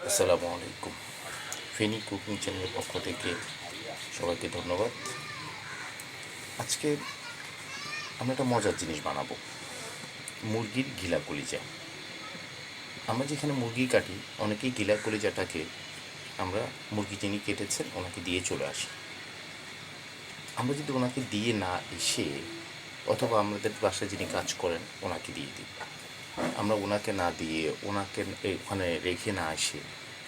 আসসালামু আলাইকুম। ফেনী কুকিং চ্যানেলের পক্ষ থেকে সবাইকে ধন্যবাদ। আজকে আমরা একটা মজার জিনিস বানাবো, মুরগির গিলা কলিজা। আমরা যেখানে মুরগি কাটি, অনেকেই গিলা কলিজাটাকে আমরা মুরগি যিনি কেটেছেন ওনাকে দিয়ে চলে আসি। আমরা যদি ওনাকে দিয়ে না এসে, অথবা আমাদের বাসায় যিনি কাজ করেন ওনাকে দিয়ে দিই, আমরা ওনাকে না দিয়ে ওনাকে ওখানে রেখে না আসে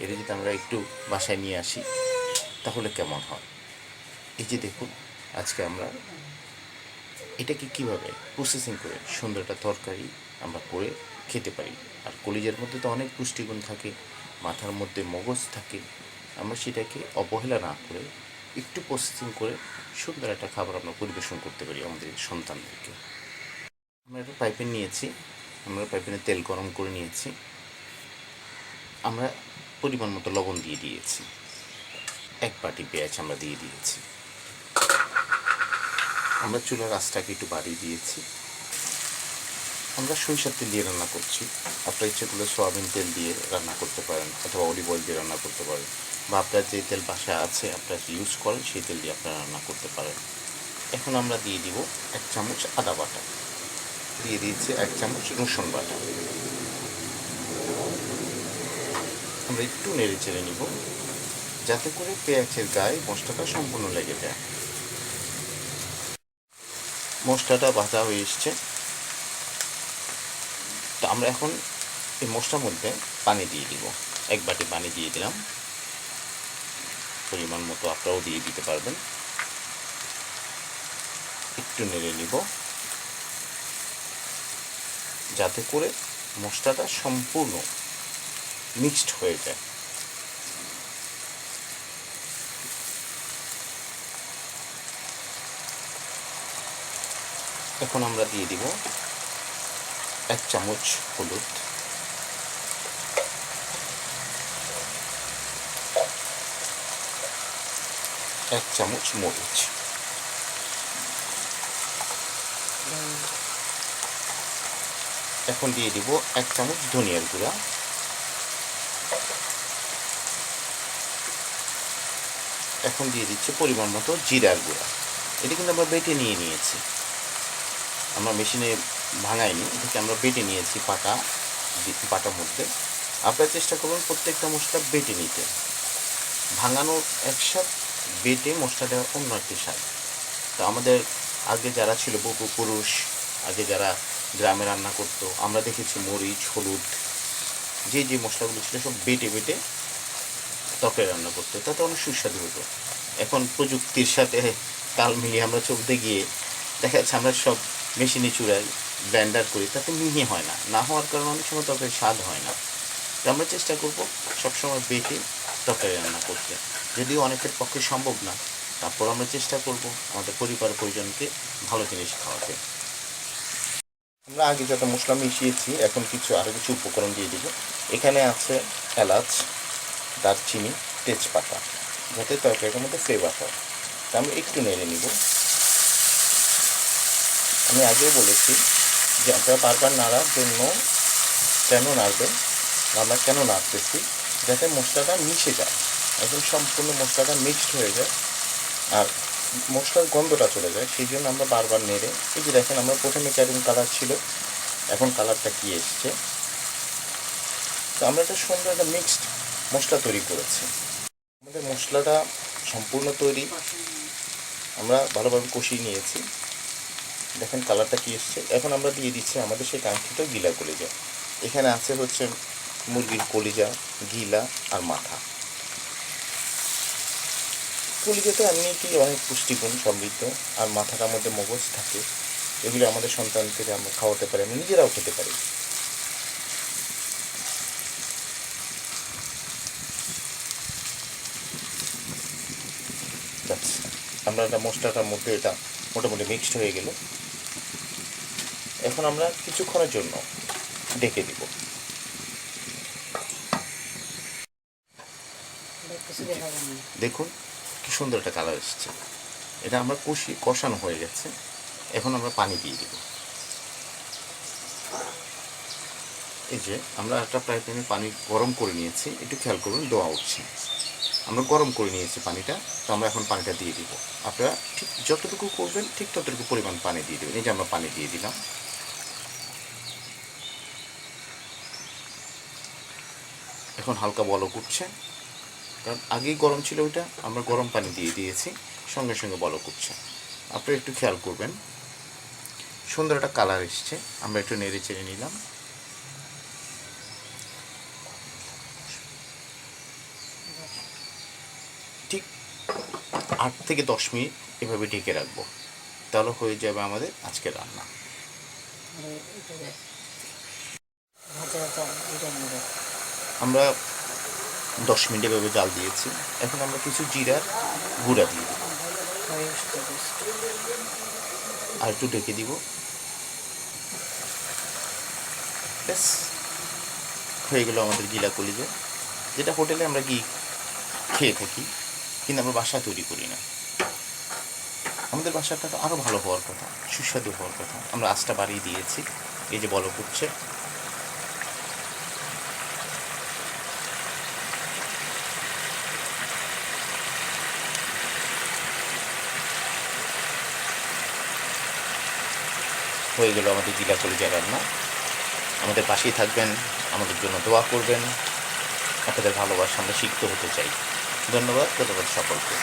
এটা যদি আমরা একটু বাসায় নিয়ে আসি তাহলে কেমন হয়? এই যে দেখুন, আজকে আমরা এটাকে কীভাবে প্রসেসিং করে সুন্দর একটা তরকারি আমরা করে খেতে পারি। আর কলিজার মধ্যে তো অনেক পুষ্টিগুণ থাকে, মাথার মধ্যে মগজ থাকে। আমরা সেটাকে অবহেলা না করে একটু প্রসেসিং করে সুন্দর একটা খাবার আমরা পরিবেশন করতে পারি আমাদের সন্তানদেরকে। আমরা একটা পাইপেন নিয়েছি, আমরা পাইপেনে তেল গরম করে নিয়েছি, আমরা পরিমাণ মতো লবণ দিয়ে দিয়েছি, এক বাটি পেঁয়াজ আমরা দিয়ে দিয়েছি, আমরা চুলার আঁচটাকে একটু বাড়িয়ে দিয়েছি। আমরা সরিষার তেল দিয়ে রান্না করছি, আপনার ইচ্ছে করলে সয়াবিন তেল দিয়ে রান্না করতে পারেন, অথবা অলিভ অয়েল দিয়ে রান্না করতে পারেন, বা আপনার যে তেল বাসায় আছে আপনারা ইউজ করেন সেই তেল দিয়ে আপনারা রান্না করতে পারেন। এখন আমরা দিয়ে দিব 1 চামচ আদা বাটা, দিয়ে দিয়েছি 1 চামচ রসুন বাটা। আমরা একটু নেড়ে চেড়ে নিব যাতে করে পেঁয়াজের গায়ে মশলাটা সম্পূর্ণ লেগে যায়। মশলাটা ভাজা হয়ে এসছে, তো আমরা এখন এই মশলার মধ্যে পানি দিয়ে দিব। 1 বাটি পানি দিয়ে দিলাম, পরিমাণ মতো আপনারাও দিয়ে দিতে পারবেন। একটু নেড়ে নিব যাতে করে মশলাটা সম্পূর্ণ মিক্সড হয়ে যায়। এখন আমরা দিয়ে দিব 1 চামচ হলুদ, 1 চামচ মরিচ, এখন দিয়ে দিব 1 চামচ ধনিয়ার গুঁড়া, এখন দিয়ে দিচ্ছি পরিমাণ মতো জিরার গুঁড়া। এটা কিন্তু আমরা বেটে নিয়েছি, আমরা মেশিনে ভাঙাইনি, এটাকে আমরা বেটে নিয়েছি পাটার মধ্যে। আপনারা চেষ্টা করবেন প্রত্যেকটা মশলা বেটে নিতে, ভাঙানোর একসাথ বেটে মশলা দেওয়ার অন্য একটি স্বাদ। তো আমাদের আগে যারা ছিল পূর্বপুরুষ, আগে যারা গ্রামে রান্না করতো, আমরা দেখেছি মরিচ, হলুদ, যে মশলাগুলো ছিল সব বেটে বেটে তরকারি রান্না করতো, তাতে অনেক সুস্বাদু হতো। এখন প্রযুক্তির সাথে তাল মিলিয়ে আমরা চলতে গিয়ে দেখা যাচ্ছে আমরা সব মেশিনে চুড়াই ব্লেন্ডার করি, তাতে মিহি হয় না, না হওয়ার কারণে অনেক সময় তরকারি স্বাদ হয় না। তো আমরা চেষ্টা করবো সবসময় বেটে তরকারি রান্না করতে, যদিও অনেকের পক্ষে সম্ভব না, তারপর আমরা চেষ্টা করব আমাদের পরিবার পরিজনকে ভালো জিনিস খাওয়াতে। আমরা আগে যত মশলা মিশিয়েছি, এখন আরও কিছু উপকরণ দিয়ে দিব। এখানে আছে এলাচ, দারচিনি, তেজপাতা, যাতে তরকারিটার মধ্যে ফ্লেভার হয়। তা আমরা একটু নেড়ে নিব। আমি আগেও বলেছি যে আপনারা বারবার নাড়ার জন্য কেন নাড়বেন, আমরা কেন নাড়তেছি, যাতে মশলাটা মিশে যায়, একদম সম্পূর্ণ মশলাটা মিক্সড হয়ে যায় আর মশলার গন্ধটা চলে যায়, সেই জন্য আমরা বারবার নেড়ে। এই যে দেখেন, আমরা প্রথমে কেমন কালার ছিল, এখন কালারটা কী এসছে। তো আমরা একটা সুন্দর একটা মিক্সড মশলা তৈরি করেছি। আমাদের মশলাটা সম্পূর্ণ তৈরি, আমরা ভালোভাবে কষিয়ে নিয়েছি। দেখেন কালারটা কী এসছে। এখন আমরা দিয়ে দিচ্ছি আমাদের সেই কাঙ্ক্ষিত গিলা কলিজা। এখানে আছে হচ্ছে মুরগির কলিজা, গিলা আর মাথা। কলিজাতে এমনিতেই অনেক পুষ্টিগুণ সমৃদ্ধ, আর মাথাটার মধ্যে মগজ থাকে। এগুলো আমাদের সন্তানকে আমরা খাওয়াতে পারি, আমরা নিজেরাও খেতে পারি। আমরা এটা মশলাটার মধ্যে এটা মোটামুটি মিক্সড হয়ে গেল। এখন আমরা কিছুক্ষণের জন্য ঢেকে দিব। দেখুন কি সুন্দর একটা কালার এসেছে। এটা আমরা কষানো হয়ে গেছে। এখন আমরা পানি দিয়ে দিব। এই যে আমরা একটা ফ্রাই প্যানে পানি গরম করে নিয়েছি, একটু খেয়াল করুন ধোঁয়া উঠছে। আমরা গরম করে নিয়েছি পানিটা, তো আমরা এখন পানিটা দিয়ে দিব। আপনারা ঠিক যতটুকু করবেন ঠিক ততটুকু পরিমাণ পানি দিয়ে দেবেন। এই যে আমরা পানি দিয়ে দিলাম। এখন হালকা বলক উঠছে, কারণ আগেই গরম ছিল ওইটা, আমরা গরম পানি দিয়ে দিয়েছি, সঙ্গে সঙ্গে বলক উঠছে। আপনারা একটু খেয়াল করবেন, সুন্দর একটা কালার এসছে। আমরা একটু নেড়ে চেড়ে নিলাম। ঠিক 8 থেকে 10 মিনিট এভাবে ঢেকে রাখবো, তাহলে হয়ে যাবে আমাদের আজকের রান্না। আমরা 10 মিনিট এভাবে জাল দিয়েছি। এখন আমরা কিছু জিরার গুঁড়া দিয়ে দিব, আর একটু ঢেকে দিব। ব্যাস হয়ে গেল আমাদের গিলা কলিজা, যেটা হোটেলে আমরা খেয়ে থাকি, কিন্তু আমরা বাসায় তৈরি করি না। আমাদের বাসাটা তো আরও ভালো হওয়ার কথা, সুস্বাদু হওয়ার কথা। আমরা আঁচটা বাড়িয়ে দিয়েছি, এই যে বলক উঠছে। হয়ে গেল আমাদের জিলা কলিজা রান্না। আমাদের পাশেই থাকবেন, আমাদের জন্য দোয়া করবেন। আপনাদের ভালোবাসা আমরা শিখতে হতে চাই। ধন্যবাদ সকলকে।